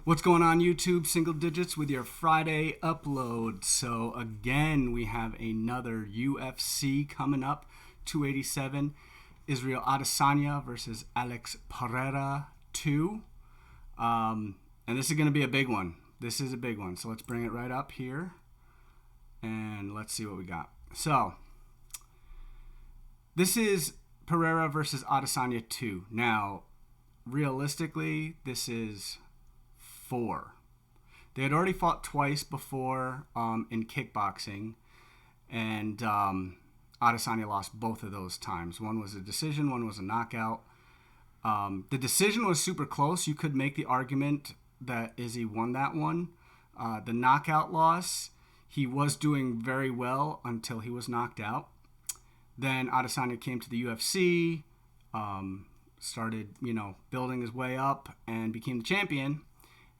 What's going on, YouTube? Single digits with your Friday upload. So again, we have another UFC coming up. 287, Israel Adesanya versus Alex Pereira 2. And this is going to be a big one. This is a big one. So let's bring it right up here. And let's see what we got. So this is Pereira versus Adesanya 2. Now, realistically, this is 4. They had already fought twice before in kickboxing, and Adesanya lost both of those times. One was a decision, one was a knockout. The decision was super close. You could make the argument that Izzy won that one. The knockout loss, he was doing very well until he was knocked out. Then Adesanya came to the UFC, started, building his way up and became the champion.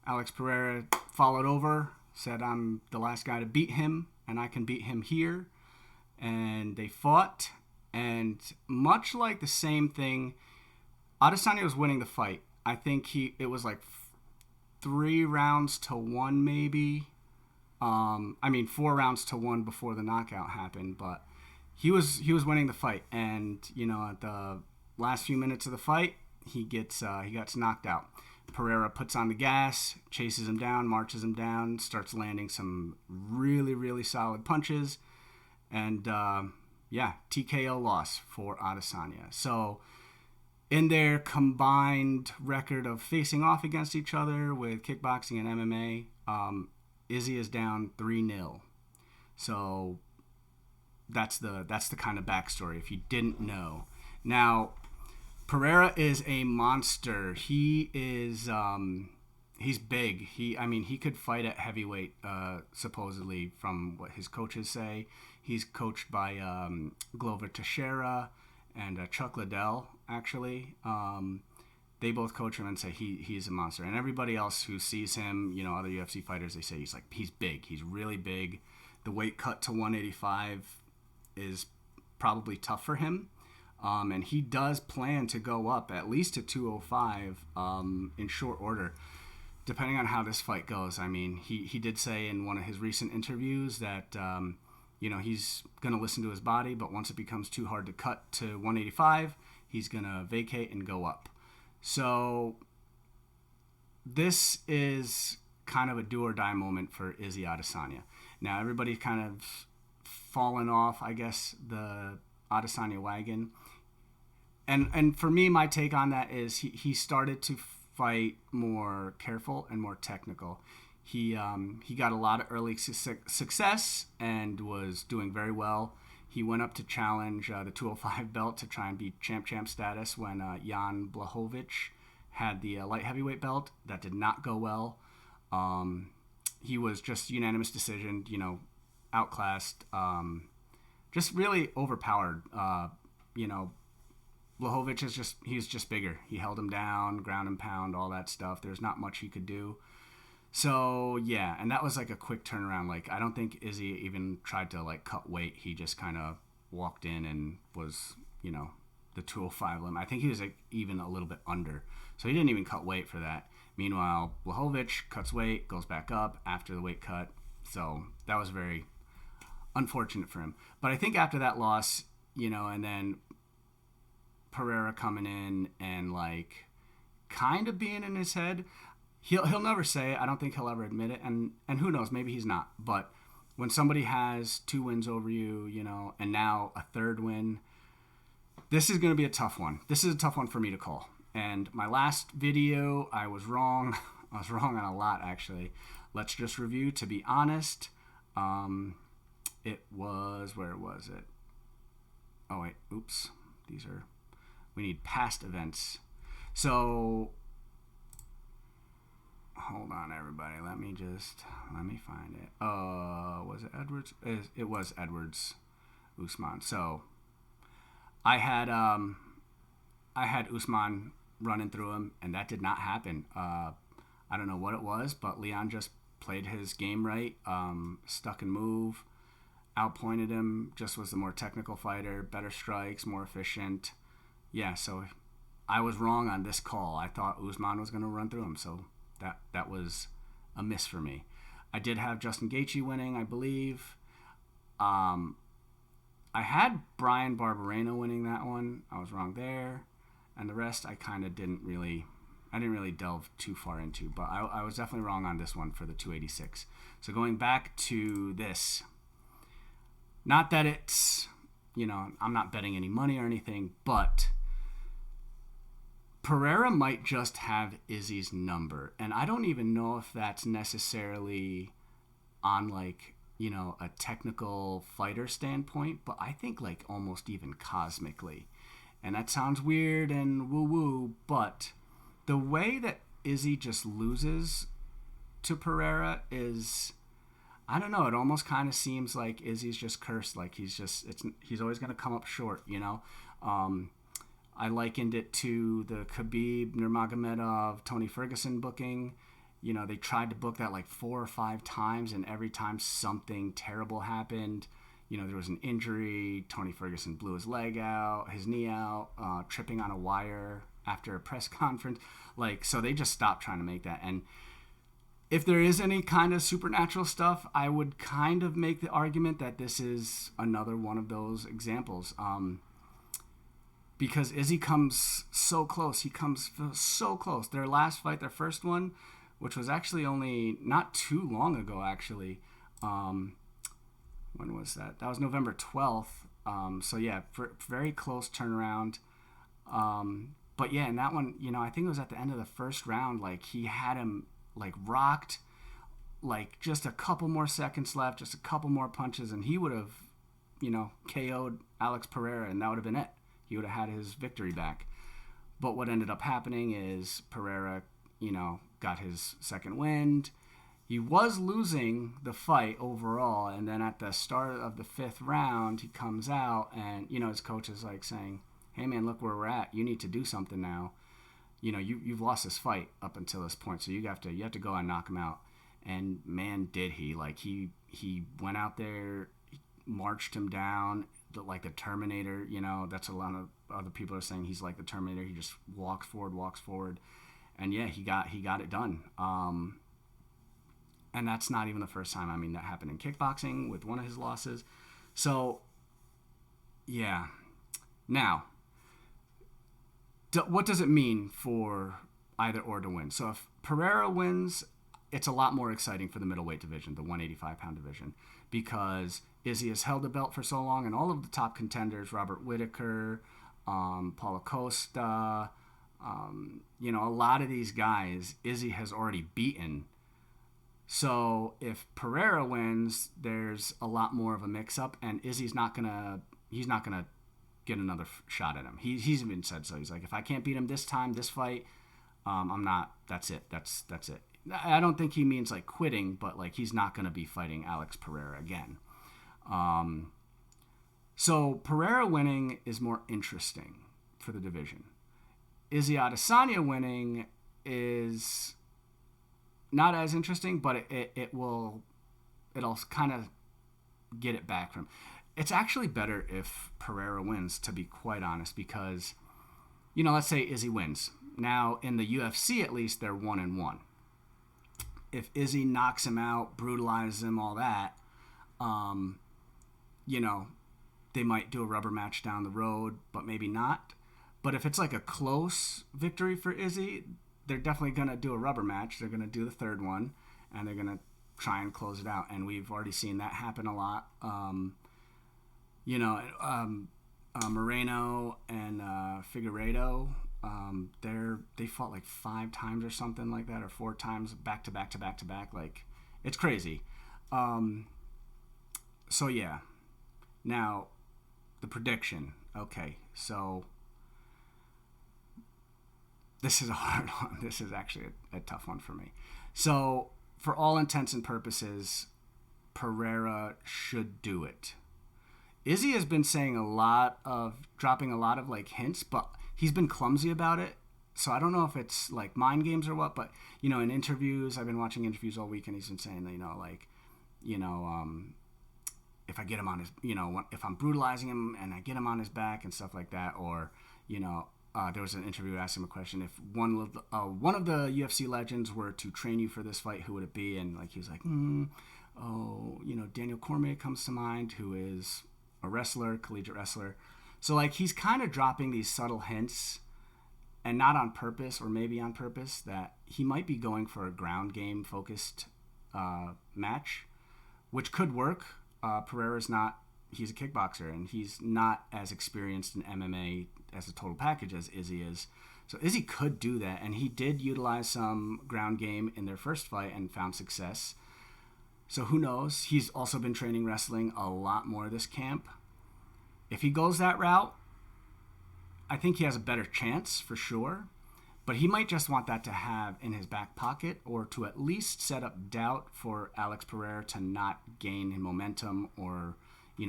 Alex Pereira followed over, said, I'm the last guy to beat him, and I can beat him here. And they fought, and much like the same thing, Adesanya was winning the fight. I think it was like 3 rounds to 1 maybe. 4 rounds to 1 before the knockout happened, but he was winning the fight. And, at the last few minutes of the fight, he gets knocked out. Pereira puts on the gas, chases him down, marches him down, starts landing some really, really solid punches. And, TKO loss for Adesanya. So, in their combined record of facing off against each other with kickboxing and MMA, Izzy is down 3-0. So, that's the kind of backstory, if you didn't know. Now, Pereira is a monster. He is he's big. He could fight at heavyweight, supposedly, from what his coaches say. He's coached by Glover Teixeira and Chuck Liddell, actually. They both coach him and say he's a monster. And everybody else who sees him, other UFC fighters, they say he's big. He's really big. The weight cut to 185 is probably tough for him. And he does plan to go up at least to 205 in short order, depending on how this fight goes. He did say in one of his recent interviews that, he's going to listen to his body, but once it becomes too hard to cut to 185, he's going to vacate and go up. So this is kind of a do or die moment for Izzy Adesanya. Now, everybody's kind of fallen off, I guess, the Adesanya wagon. And for me, my take on that is he started to fight more careful and more technical. He got a lot of early success and was doing very well. He went up to challenge the 205 belt to try and beat champ status when Jan Blachowicz had the light heavyweight belt. That did not go well. He was just unanimous decision, outclassed, just really overpowered. Blachowicz he's just bigger. He held him down, ground and pound, all that stuff. There's not much he could do. So, yeah, and that was like a quick turnaround. Like, I don't think Izzy even tried to, cut weight. He just kind of walked in and was, the 205 limit. I think he was, even a little bit under. So he didn't even cut weight for that. Meanwhile, Blachowicz cuts weight, goes back up after the weight cut. So that was very unfortunate for him. But I think after that loss, and then Pereira coming in and, kind of being in his head, He'll never say it. I don't think he'll ever admit it. And who knows, maybe he's not. But when somebody has 2 wins over you, and now a 3rd win, this is going to be a tough one. This is a tough one for me to call. And my last video, I was wrong. I was wrong on a lot, actually. Let's just review, to be honest. It was, where was it? Oh, wait, oops. We need past events. So, hold on, everybody. Let me find it. Was it Edwards? It was Edwards Usman. So I had Usman running through him, and that did not happen. I don't know what it was, but Leon just played his game right, stuck and move, outpointed him, just was the more technical fighter, better strikes, more efficient. Yeah, so I was wrong on this call. I thought Usman was going to run through him, so That was a miss for me. I did have Justin Gaethje winning, I believe. I had Brian Barberena winning that one. I was wrong there, and the rest I kind of didn't really delve too far into. But I was definitely wrong on this one for the 286. So going back to this, not that it's, I'm not betting any money or anything, but Pereira might just have Izzy's number, and I don't even know if that's necessarily on a technical fighter standpoint, but I think almost even cosmically. And that sounds weird and woo-woo, but the way that Izzy just loses to Pereira is, I don't know, it almost kind of seems like Izzy's just cursed, he's always going to come up short, I likened it to the Khabib Nurmagomedov Tony Ferguson booking. They tried to book that 4 or 5 times, and every time something terrible happened. There was an injury. Tony Ferguson blew his knee out, tripping on a wire after a press conference. So they just stopped trying to make that. And if there is any kind of supernatural stuff, I would kind of make the argument that this is another one of those examples. Because Izzy comes so close. He comes so close. Their last fight, their first one, which was actually only not too long ago, actually. When was that? That was November 12th. So, yeah, very close turnaround. But, yeah, in that one, I think it was at the end of the first round. He had him, rocked. Just a couple more seconds left, just a couple more punches, and he would have, KO'd Alex Pereira, and that would have been it. He would have had his victory back. But what ended up happening is Pereira, got his second wind. He was losing the fight overall, and then at the start of the 5th round, he comes out, and his coach is saying, "Hey man, look where we're at. You need to do something now. You've lost this fight up until this point, so you have to go and knock him out." And man, did he! He went out there, marched him down like the Terminator. That's a lot of other people are saying he's like the Terminator. He just walks forward. And yeah, he got it done. And that's not even the first time. I mean, that happened in kickboxing with one of his losses. So, yeah. Now, what does it mean for either or to win? So if Pereira wins, it's a lot more exciting for the middleweight division, the 185-pound division, because Izzy has held the belt for so long, and all of the top contenders, Robert Whittaker, Paulo Costa, a lot of these guys, Izzy has already beaten. So if Pereira wins, there's a lot more of a mix-up, and Izzy's not gonna get another shot at him. He's even said so. He's like, if I can't beat him this time, this fight, I'm not. That's it. That's it. I don't think he means quitting, but he's not gonna be fighting Alex Pereira again. So Pereira winning is more interesting for the division. Izzy Adesanya winning is not as interesting, but it'll kind of get it back from. It's actually better if Pereira wins, to be quite honest, because let's say Izzy wins. Now in the UFC, at least, they're 1-1. If Izzy knocks him out, brutalizes him, all that, they might do a rubber match down the road, but maybe not. But if it's a close victory for Izzy, they're definitely going to do a rubber match. They're going to do the third one, and they're going to try and close it out. And we've already seen that happen a lot. Moreno and Figueiredo, they fought 5 times or something like that, or 4 times back to back. It's crazy. So yeah. Now, the prediction. Okay, so this is a hard one. This is actually a tough one for me. So, for all intents and purposes, Pereira should do it. Izzy has been dropping a lot of hints, but he's been clumsy about it. So I don't know if it's mind games or what, but in interviews, I've been watching interviews all week, and he's been saying if I get him on his, if I'm brutalizing him and I get him on his back and stuff like that, or there was an interview asking him a question. If one of the UFC legends were to train you for this fight, who would it be? And like he was like, Daniel Cormier comes to mind, who is a wrestler, collegiate wrestler. So like he's kind of dropping these subtle hints, and not on purpose, or maybe on purpose, that he might be going for a ground game focused match, which could work. Pereira's not. He's a kickboxer, and he's not as experienced in MMA as a total package as Izzy is. So Izzy could do that, and he did utilize some ground game in their first fight and found success. So who knows? He's also been training wrestling a lot more this camp. If he goes that route, I think he has a better chance for sure. But he might just want that to have in his back pocket, or to at least set up doubt for Alex Pereira to not gain momentum or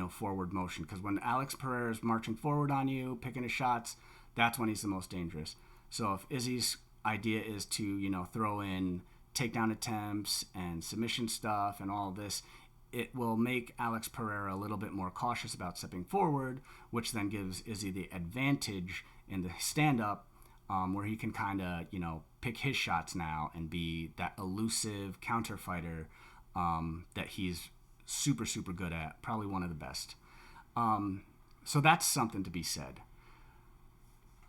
forward motion. Because when Alex Pereira is marching forward on you, picking his shots, that's when he's the most dangerous. So if Izzy's idea is to, throw in takedown attempts and submission stuff and all this, it will make Alex Pereira a little bit more cautious about stepping forward, which then gives Izzy the advantage in the stand-up, where he can kind of, pick his shots now and be that elusive counter fighter that he's super, super good at, probably one of the best. So that's something to be said.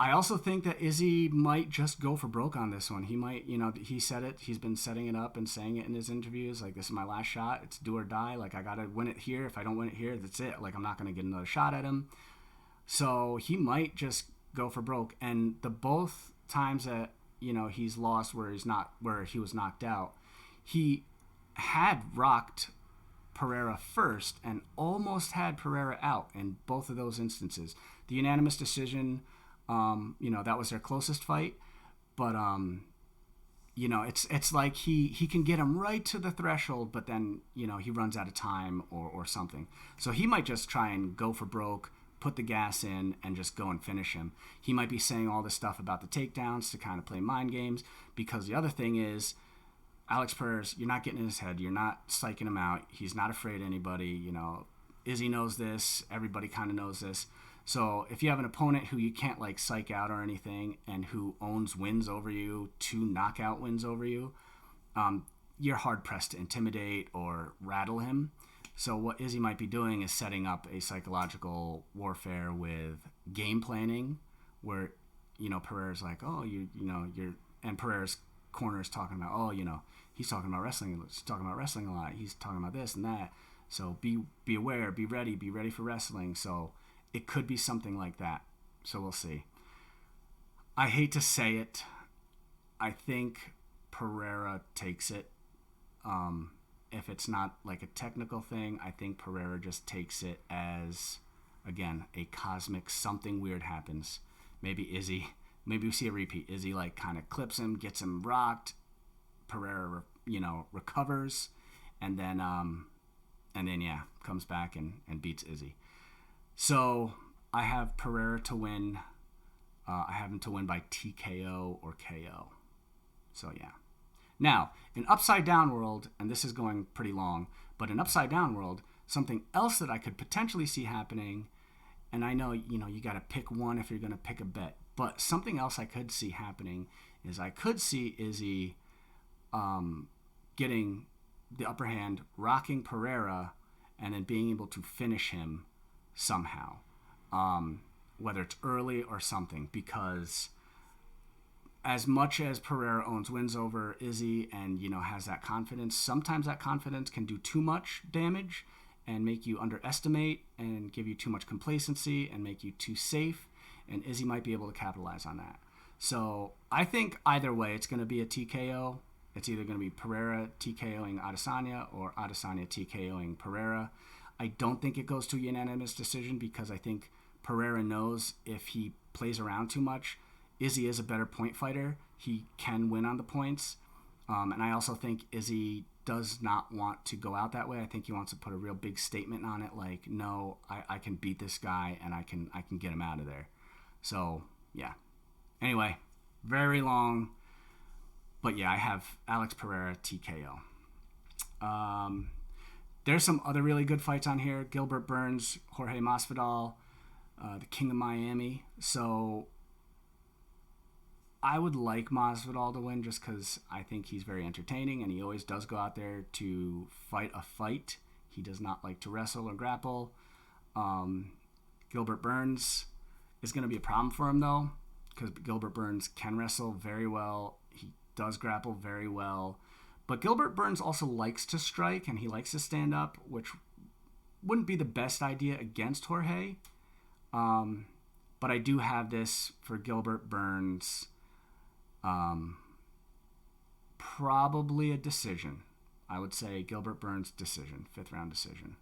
I also think that Izzy might just go for broke on this one. He might, he said it. He's been setting it up and saying it in his interviews. Like, this is my last shot. It's do or die. Like, I got to win it here. If I don't win it here, that's it. Like, I'm not going to get another shot at him. So he might just go for broke. And the both times that, he's lost where he was knocked out, he had rocked Pereira first and almost had Pereira out in both of those instances. The unanimous decision, that was their closest fight, but it's like he can get him right to the threshold, but then he runs out of time or something. So he might just try and go for broke, put the gas in, and just go and finish him. He might be saying all this stuff about the takedowns to kind of play mind games, because the other thing is, Alex Pereira, you're not getting in his head. You're not psyching him out. He's not afraid of anybody. Izzy knows this. Everybody kind of knows this. So if you have an opponent who you can't like psych out or anything, and who owns wins over you, 2 knockout wins over you, you're hard pressed to intimidate or rattle him. So what Izzy might be doing is setting up a psychological warfare with game planning, where Pereira's like, oh, you're, and Pereira's corner is talking about, he's talking about wrestling. He's talking about wrestling a lot. He's talking about this and that. So be aware, be ready for wrestling. So it could be something like that. So we'll see. I hate to say it. I think Pereira takes it. If it's not like a technical thing, I think Pereira just takes it as, again, a cosmic something weird happens. Maybe we see a repeat. Izzy like kind of clips him, gets him rocked. Pereira, recovers, and then comes back and beats Izzy. So I have Pereira to win. I have him to win by TKO or KO. So yeah. Now, in Upside Down World, and this is going pretty long, but in Upside Down World, something else that I could potentially see happening, and I know, you got to pick one if you're going to pick a bet, but something else I could see happening is I could see Izzy getting the upper hand, rocking Pereira, and then being able to finish him somehow, whether it's early or something, because as much as Pereira owns wins over Izzy and, has that confidence, sometimes that confidence can do too much damage and make you underestimate and give you too much complacency and make you too safe, and Izzy might be able to capitalize on that. So I think either way, it's going to be a TKO. It's either going to be Pereira TKOing Adesanya or Adesanya TKOing Pereira. I don't think it goes to a unanimous decision, because I think Pereira knows if he plays around too much, Izzy is a better point fighter. He can win on the points. And I also think Izzy does not want to go out that way. I think he wants to put a real big statement on it, like, no, I can beat this guy and I can get him out of there. So, yeah. Anyway, very long. But yeah, I have Alex Pereira TKO. There's some other really good fights on here. Gilbert Burns, Jorge Masvidal, the King of Miami. So I would like Masvidal to win just because I think he's very entertaining and he always does go out there to fight a fight. He does not like to wrestle or grapple. Gilbert Burns is going to be a problem for him though, because Gilbert Burns can wrestle very well. He does grapple very well. But Gilbert Burns also likes to strike and he likes to stand up, which wouldn't be the best idea against Jorge. But I do have this for Gilbert Burns. Probably a decision. I would say Gilbert Burns decision, 5th round decision.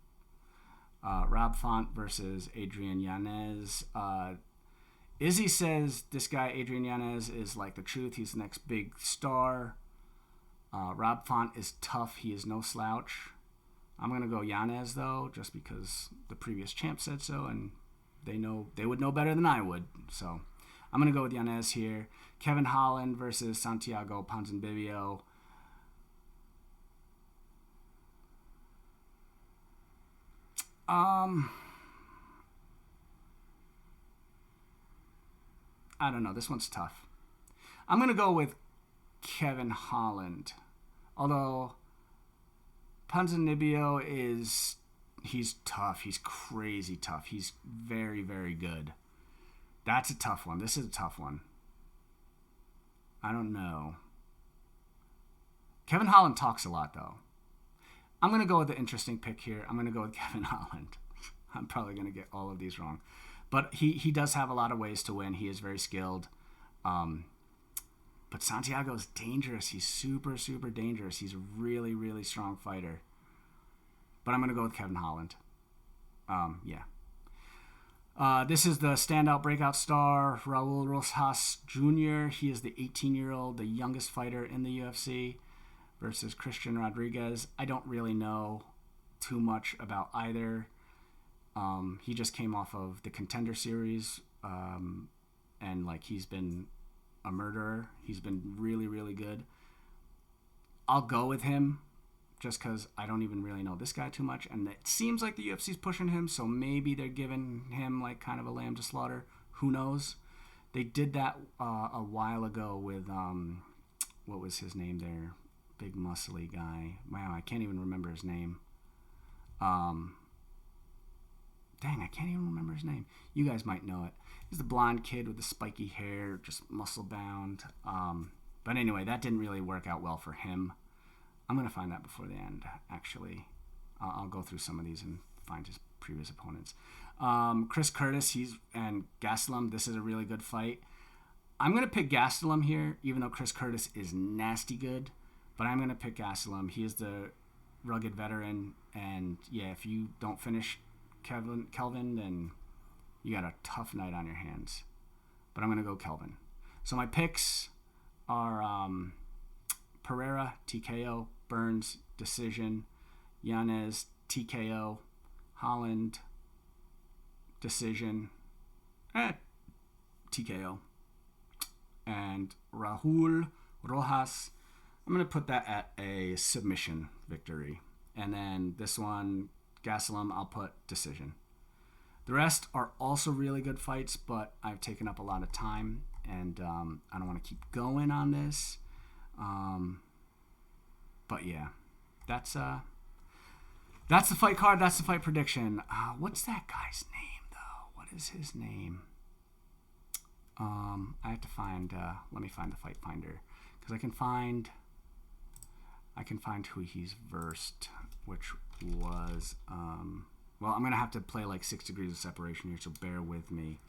Rob Font versus Adrian Yanez. Izzy says this guy, Adrian Yanez, is like the truth. He's the next big star. Rob Font is tough. He is no slouch. I'm going to go Yanez, though, just because the previous champ said so, and they would know better than I would. So I'm going to go with Yanez here. Kevin Holland versus Santiago Ponzinibbio. I don't know. This one's tough. I'm going to go with Kevin Holland. Although Ponzinibbio he's tough. He's crazy tough. He's very, very good. That's a tough one. This is a tough one. I don't know. Kevin Holland talks a lot, though. I'm going to go with the interesting pick here. I'm going to go with Kevin Holland. I'm probably going to get all of these wrong. But he does have a lot of ways to win. He is very skilled. But Santiago is dangerous. He's super, super dangerous. He's a really, really strong fighter. But I'm going to go with Kevin Holland. Yeah. This is the standout breakout star, Raul Rosas Jr. He is the 18-year-old, the youngest fighter in the UFC, versus Christian Rodriguez. I don't really know too much about either. He just came off of the Contender Series, and he's been a murderer. He's been really, really good. I'll go with him just because I don't even really know this guy too much, and it seems like the UFC's pushing him, so maybe they're giving him kind of a lamb to slaughter. Who knows? They did that a while ago with what was his name there? Big muscly guy. Wow, I can't even remember his name. Dang, I can't even remember his name. You guys might know it. He's the blonde kid with the spiky hair, just muscle bound. But anyway, that didn't really work out well for him. I'm going to find that before the end, actually. I'll go through some of these and find his previous opponents. Chris Curtis and Gastelum. This is a really good fight. I'm going to pick Gastelum here, even though Chris Curtis is nasty good. But I'm going to pick Gastelum. He is the rugged veteran. And, yeah, if you don't finish Kelvin, then you got a tough night on your hands. But I'm going to go Kelvin. So my picks are Pereira, TKO, Burns, decision, Yanez, TKO, Holland, decision, TKO, and Raul Rojas. I'm going to put that at a submission victory. And then this one, Gastelum, I'll put decision. The rest are also really good fights, but I've taken up a lot of time, and I don't want to keep going on this. But yeah, that's the fight card. That's the fight prediction. What's that guy's name though? What is his name? I have to find. Let me find the fight finder, because I can find who he's versed, which was well, I'm gonna have to play 6 degrees of separation here, so bear with me.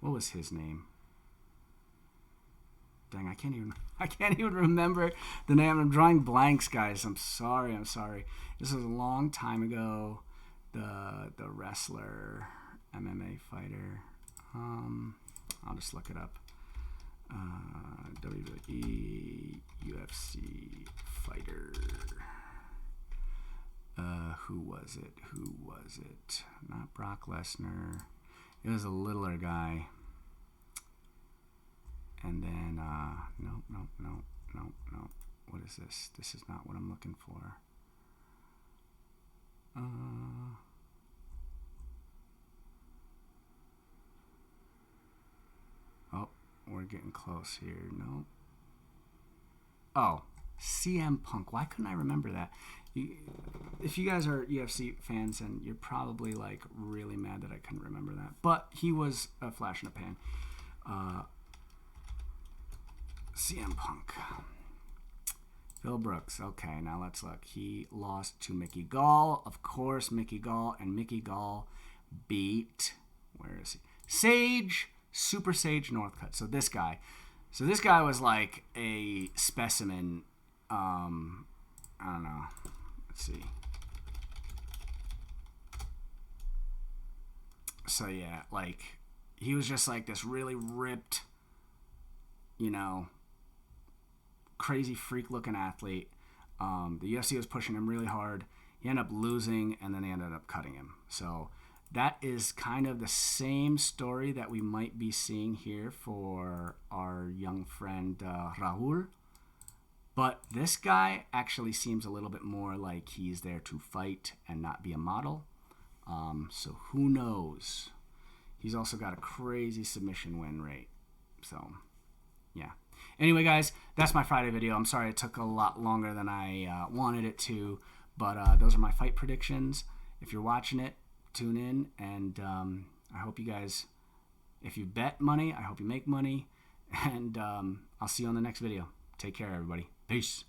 What was his name? Dang, I can't even remember the name. I'm drawing blanks, guys. I'm sorry. This was a long time ago. The wrestler, MMA fighter. I'll just look it up. WWE, UFC fighter. Who was it? Not Brock Lesnar. It was a littler guy. And then, no. What is this? This is not what I'm looking for. we're getting close here. No. Oh, CM Punk. Why couldn't I remember that? If you guys are UFC fans, and you're probably like really mad that I couldn't remember that. But he was a flash in a pan. CM Punk. Phil Brooks. Okay, now let's look. He lost to Mickey Gall. Of course, Mickey Gall. And Mickey Gall beat, where is he? Sage, Super Sage Northcutt. So this guy was like a specimen. I don't know. Let's see. So yeah, like he was just like this really ripped, crazy freak looking athlete. The UFC was pushing him really hard. He ended up losing, and then they ended up cutting him. So that is kind of the same story that we might be seeing here for our young friend Raul. But this guy actually seems a little bit more like he's there to fight and not be a model. So who knows? He's also got a crazy submission win rate. So, yeah. Anyway, guys, that's my Friday video. I'm sorry it took a lot longer than I wanted it to. But those are my fight predictions. If you're watching it, tune in. And I hope you guys, if you bet money, I hope you make money. And I'll see you on the next video. Take care, everybody. Peace.